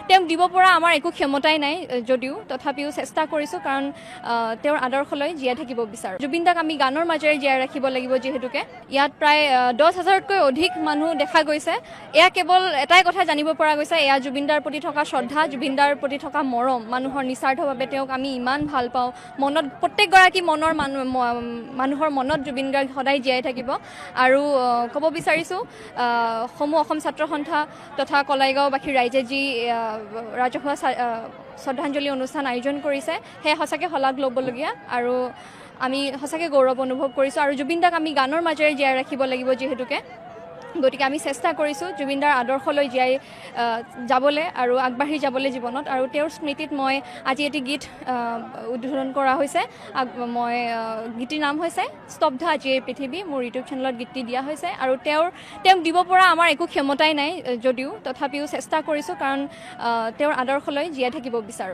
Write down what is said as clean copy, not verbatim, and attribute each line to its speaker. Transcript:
Speaker 1: তেওঁক দিব পৰা আমাৰ একো ক্ষমতাই নাই যদিও তথাপিও চেষ্টা কৰিছোঁ কাৰণ তেওঁৰ আদৰ্শলৈ জীয়াই থাকিব বিচাৰোঁ জুবিন দাক আমি গানৰ মাজেৰে জীয়াই ৰাখিব লাগিব যিহেতুকে ইয়াত প্ৰায় 10,000তকৈ অধিক মানুহ দেখা গৈছে এয়া কেৱল এটাই কথা জানিব পৰা গৈছে এয়া জুবিন দাৰ প্ৰতি থকা শ্ৰদ্ধা জুবিন দাৰ প্ৰতি থকা মৰম মানুহৰ নিস্বাৰ্থভাৱে তেওঁক আমি ইমান ভাল পাওঁ মনত প্ৰত্যেকগৰাকী মানুহৰ মনত জুবিন গাৰ্গ সদায় জীয়াই থাকিব আৰু ক'ব বিচাৰিছোঁ সমূহ অসম ছাত্ৰ সন্থা তথা কলাইগাঁওবাসী ৰাইজে যি ৰাজহুৱা শ্ৰদ্ধাঞ্জলি অনুষ্ঠান আয়োজন কৰিছে সেয়া সঁচাকৈ শলাগ ল'বলগীয়া আৰু আমি সঁচাকৈ গৌৰৱ অনুভৱ কৰিছোঁ আৰু জুবিন দাক আমি গানৰ মাজেৰে জীয়াই ৰাখিব লাগিব যিহেতুকে গতিকে আমি চেষ্টা কৰিছোঁ জুবিন দাৰ আদৰ্শলৈ জীয়াই যাবলৈ আৰু আগবাঢ়ি যাবলৈ জীৱনত আৰু তেওঁৰ স্মৃতিত মই আজি এটি গীত উদ্বোধন কৰা হৈছে মই গীতটিৰ নাম হৈছে স্তব্ধ আজি এই পৃথিৱী মোৰ ইউটিউব চেনেলত গীতটি দিয়া হৈছে আৰু তেওঁক দিব পৰা আমাৰ একো ক্ষমতাই নাই যদিও তথাপিও চেষ্টা কৰিছোঁ কাৰণ তেওঁৰ আদৰ্শলৈ জীয়াই থাকিব বিচাৰোঁ